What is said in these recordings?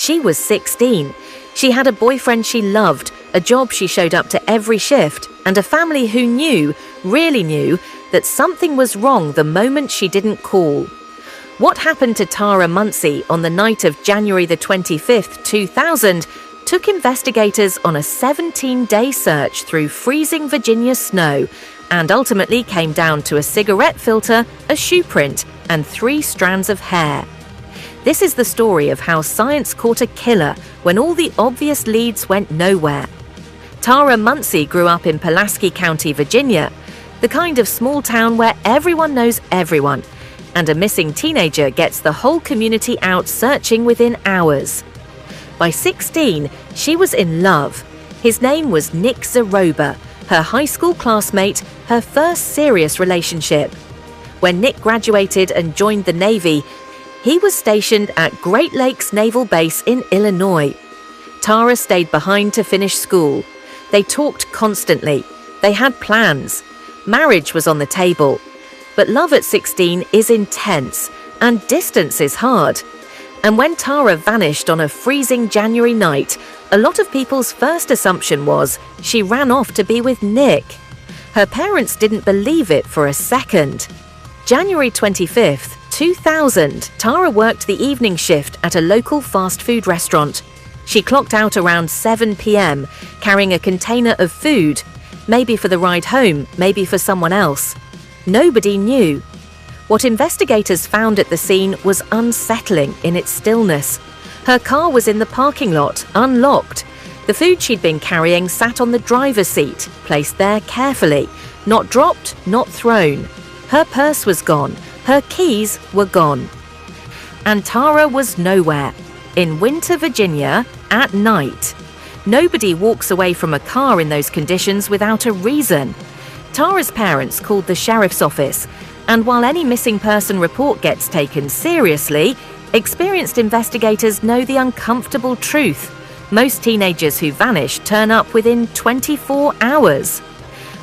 She was 16. She had a boyfriend she loved, a job she showed up to every shift, and a family who knew, really knew, that something was wrong the moment she didn't call. What happened to Tara Muncy on the night of January the 25th, 2000, took investigators on a 17-day search through freezing Virginia snow and ultimately came down to a cigarette filter, a shoe print, and 3 strands of hair. This is the story of how science caught a killer when all the obvious leads went nowhere. Tara Muncy grew up in Pulaski County, Virginia, the kind of small town where everyone knows everyone, and a missing teenager gets the whole community out searching within hours. By 16, she was in love. His name was Nick Zaroba, her high school classmate, her first serious relationship. When Nick graduated and joined the Navy, he was stationed at Great Lakes Naval Base in Illinois. Tara stayed behind to finish school. They talked constantly. They had plans. Marriage was on the table. But love at 16 is intense, and distance is hard. And when Tara vanished on a freezing January night, a lot of people's first assumption was she ran off to be with Nick. Her parents didn't believe it for a second. January 25th, 2000, Tara worked the evening shift at a local fast food restaurant. She clocked out around 7 p.m., carrying a container of food, maybe for the ride home, maybe for someone else. Nobody knew. What investigators found at the scene was unsettling in its stillness. Her car was in the parking lot, unlocked. The food she'd been carrying sat on the driver's seat, placed there carefully, not dropped, not thrown. Her purse was gone. Her keys were gone. And Tara was nowhere. In winter Virginia, at night. Nobody walks away from a car in those conditions without a reason. Tara's parents called the sheriff's office, and while any missing person report gets taken seriously, experienced investigators know the uncomfortable truth. Most teenagers who vanish turn up within 24 hours.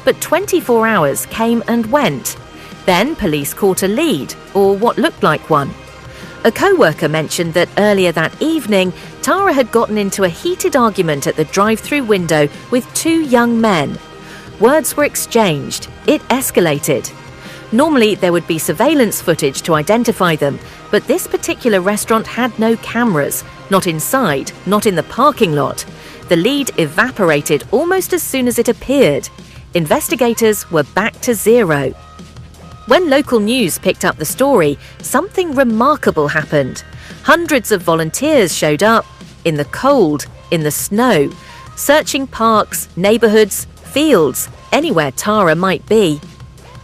But 24 hours came and went. Then police caught a lead, or what looked like one. A co-worker mentioned that earlier that evening, Tara had gotten into a heated argument at the drive-through window with 2 young men. Words were exchanged. It escalated. Normally, there would be surveillance footage to identify them, but this particular restaurant had no cameras, not inside, not in the parking lot. The lead evaporated almost as soon as it appeared. Investigators were back to zero. When local news picked up the story, something remarkable happened. Hundreds of volunteers showed up, in the cold, in the snow, searching parks, neighborhoods, fields, anywhere Tara might be.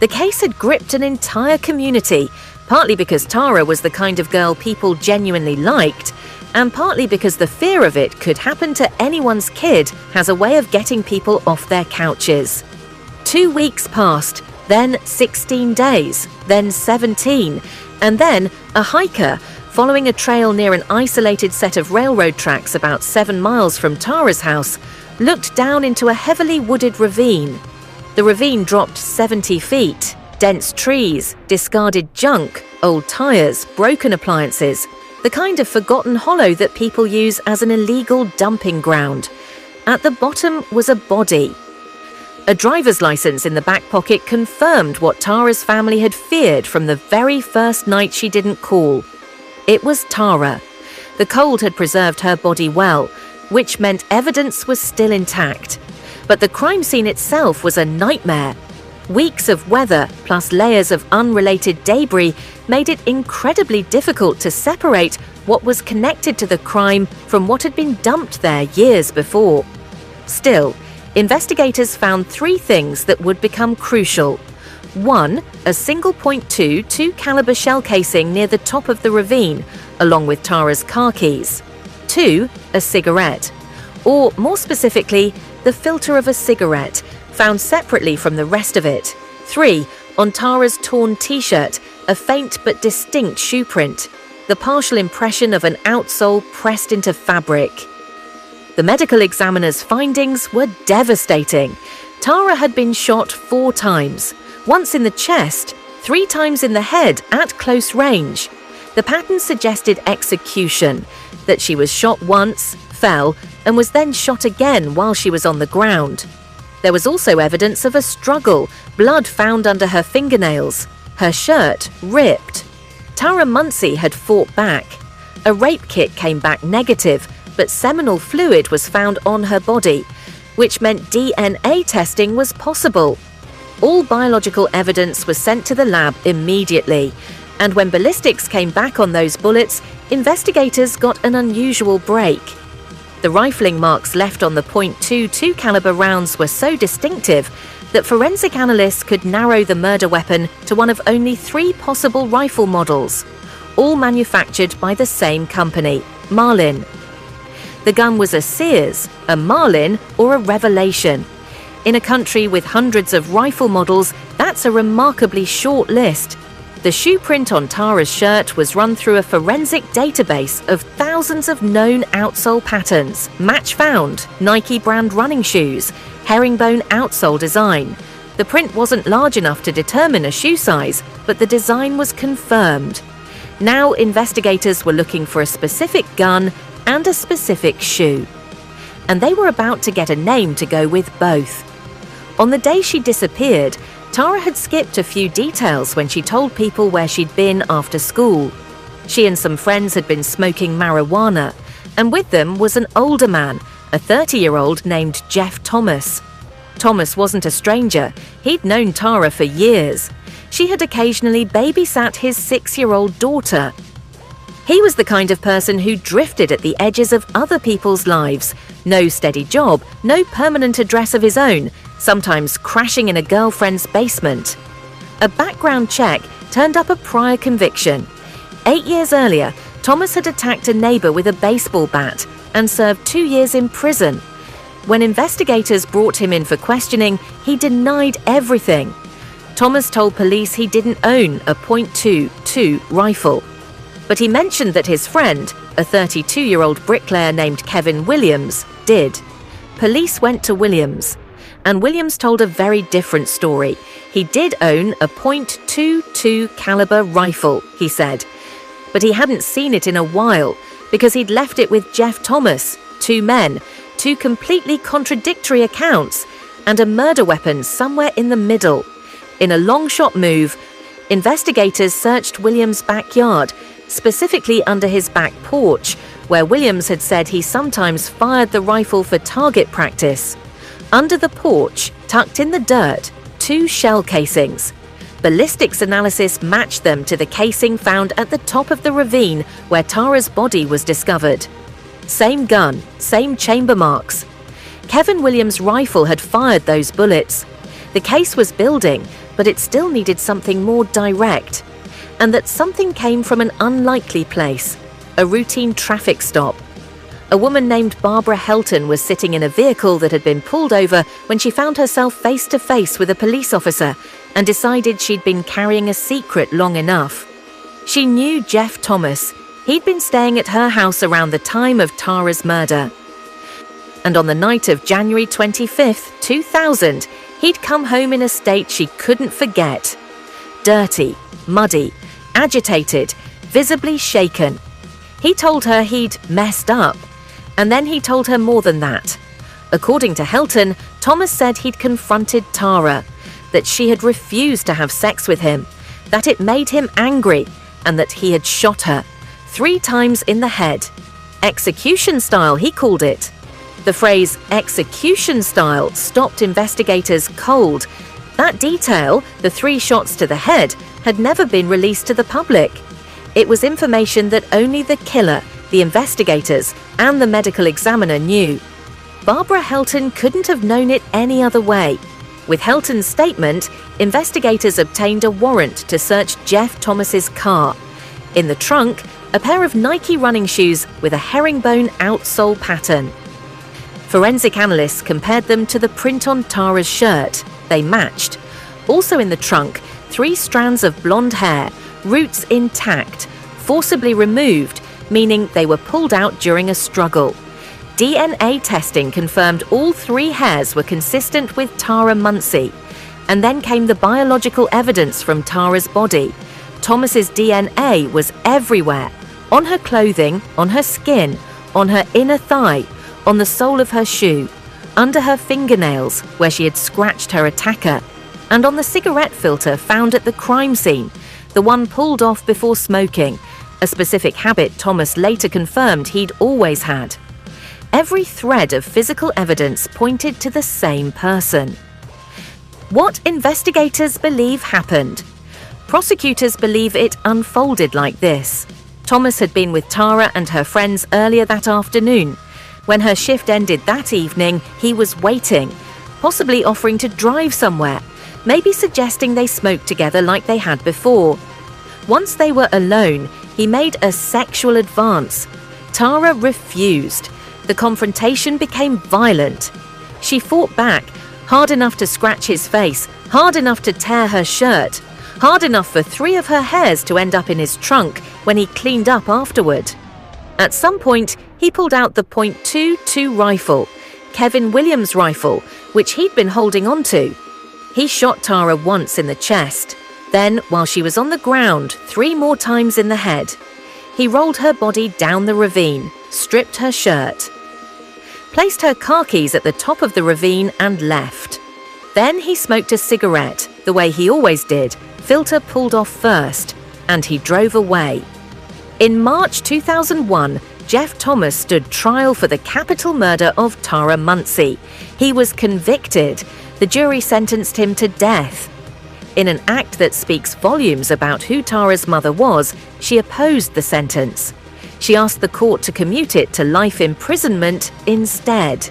The case had gripped an entire community, partly because Tara was the kind of girl people genuinely liked, and partly because the fear of it could happen to anyone's kid has a way of getting people off their couches. 2 weeks passed, then 16 days, then 17, and then a hiker, following a trail near an isolated set of railroad tracks about 7 miles from Tara's house, looked down into a heavily wooded ravine. The ravine dropped 70 feet. Dense trees, discarded junk, old tires, broken appliances, the kind of forgotten hollow that people use as an illegal dumping ground. At the bottom was a body. A driver's license in the back pocket confirmed what Tara's family had feared from the very first night she didn't call. It was Tara. The cold had preserved her body well, which meant evidence was still intact. But the crime scene itself was a nightmare. Weeks of weather plus layers of unrelated debris made it incredibly difficult to separate what was connected to the crime from what had been dumped there years before. Still, investigators found 3 things that would become crucial. 1, a single .22 caliber shell casing near the top of the ravine, along with Tara's car keys. 2, a cigarette. Or, more specifically, the filter of a cigarette, found separately from the rest of it. 3, on Tara's torn t-shirt, a faint but distinct shoe print, the partial impression of an outsole pressed into fabric. The medical examiner's findings were devastating. Tara had been shot 4 times, once in the chest, 3 times in the head at close range. The pattern suggested execution. that she was shot once, fell, and was then shot again while she was on the ground. There was also evidence of a struggle, blood found under her fingernails, her shirt ripped. Tara Muncy had fought back. A rape kit came back negative, but seminal fluid was found on her body, which meant DNA testing was possible. All biological evidence was sent to the lab immediately, and when ballistics came back on those bullets, investigators got an unusual break. The rifling marks left on the .22 caliber rounds were so distinctive that forensic analysts could narrow the murder weapon to one of only 3 possible rifle models, all manufactured by the same company, Marlin. The gun was a Sears, a Marlin, or a Revelation. In a country with hundreds of rifle models, that's a remarkably short list. The shoe print on Tara's shirt was run through a forensic database of thousands of known outsole patterns, match found, Nike brand running shoes, herringbone outsole design. The print wasn't large enough to determine a shoe size, but the design was confirmed. Now investigators were looking for a specific gun and a specific shoe. And they were about to get a name to go with both. On the day she disappeared, Tara had skipped a few details when she told people where she'd been after school. She and some friends had been smoking marijuana, and with them was an older man, a 30-year-old named Jeff Thomas. Thomas wasn't a stranger. He'd known Tara for years. She had occasionally babysat his 6-year-old daughter. He was the kind of person who drifted at the edges of other people's lives. No steady job, no permanent address of his own, sometimes crashing in a girlfriend's basement. A background check turned up a prior conviction. 8 years earlier, Thomas had attacked a neighbor with a baseball bat and served 2 years in prison. When investigators brought him in for questioning, he denied everything. Thomas told police he didn't own a .22 rifle. But he mentioned that his friend, a 32-year-old bricklayer named Kevin Williams, did. Police went to Williams, and Williams told a very different story. He did own a .22 caliber rifle, he said, but he hadn't seen it in a while because he'd left it with Jeff Thomas, 2 men, 2 completely contradictory accounts, and a murder weapon somewhere in the middle. In a long-shot move, investigators searched Williams' backyard, specifically under his back porch, where Williams had said he sometimes fired the rifle for target practice. Under the porch, tucked in the dirt, 2 shell casings. Ballistics analysis matched them to the casing found at the top of the ravine where Tara's body was discovered. Same gun, same chamber marks. Kevin Williams' rifle had fired those bullets. The case was building, but it still needed something more direct. And that something came from an unlikely place, a routine traffic stop. A woman named Barbara Helton was sitting in a vehicle that had been pulled over when she found herself face to face with a police officer and decided she'd been carrying a secret long enough. She knew Jeff Thomas. He'd been staying at her house around the time of Tara's murder. And on the night of January 25th, 2000, he'd come home in a state she couldn't forget. Dirty, muddy, agitated, visibly shaken. He told her he'd messed up, and then he told her more than that. According to Helton, Thomas said he'd confronted Tara, that she had refused to have sex with him, that it made him angry, and that he had shot her 3 times in the head. Execution style, he called it. The phrase execution style stopped investigators cold. That detail, the 3 shots to the head, had never been released to the public. It was information that only the killer, the investigators, and the medical examiner knew. Barbara Helton couldn't have known it any other way. With Helton's statement, investigators obtained a warrant to search Jeff Thomas's car. In the trunk, a pair of Nike running shoes with a herringbone outsole pattern. Forensic analysts compared them to the print on Tara's shirt. They matched. Also in the trunk, 3 strands of blonde hair, roots intact, forcibly removed, meaning they were pulled out during a struggle. DNA testing confirmed all 3 hairs were consistent with Tara Muncy. And then came the biological evidence from Tara's body. Thomas's DNA was everywhere, On her clothing, on her skin, on her inner thigh, on the sole of her shoe, under her fingernails where she had scratched her attacker, and on the cigarette filter found at the crime scene, the one pulled off before smoking, a specific habit Thomas later confirmed he'd always had. Every thread of physical evidence pointed to the same person. What investigators believe happened. Prosecutors believe it unfolded like this. Thomas had been with Tara and her friends earlier that afternoon. When her shift ended that evening, he was waiting, possibly offering to drive somewhere, maybe suggesting they smoke together like they had before. Once they were alone, he made a sexual advance. Tara refused. The confrontation became violent. She fought back, hard enough to scratch his face, hard enough to tear her shirt, hard enough for 3 of her hairs to end up in his trunk when he cleaned up afterward. At some point, he pulled out the .22 rifle, Kevin Williams' rifle, which he'd been holding onto. He shot Tara once in the chest. Then, while she was on the ground, 3 more times in the head. He rolled her body down the ravine, stripped her shirt, placed her car keys at the top of the ravine and left. Then he smoked a cigarette, the way he always did, filter pulled off first, and he drove away. In March 2001, Jeff Thomas stood trial for the capital murder of Tara Muncy. He was convicted. The jury sentenced him to death. In an act that speaks volumes about who Tara's mother was, she opposed the sentence. She asked the court to commute it to life imprisonment instead.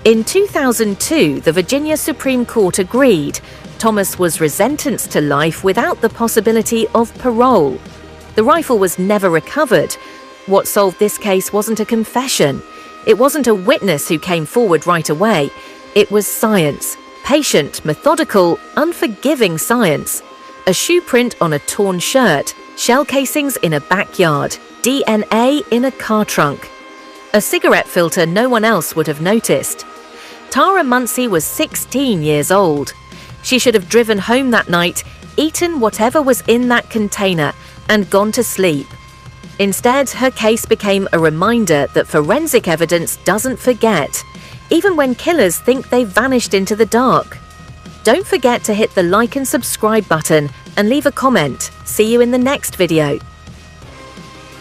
In 2002, the Virginia Supreme Court agreed. Thomas was sentenced to life without the possibility of parole. The rifle was never recovered. What solved this case wasn't a confession. It wasn't a witness who came forward right away. It was science. Patient, methodical, unforgiving science. A shoe print on a torn shirt, shell casings in a backyard, DNA in a car trunk. A cigarette filter no one else would have noticed. Tara Muncy was 16 years old. She should have driven home that night, eaten whatever was in that container, and gone to sleep. Instead, her case became a reminder that forensic evidence doesn't forget, even when killers think they've vanished into the dark. Don't forget to hit the like and subscribe button and leave a comment. See you in the next video.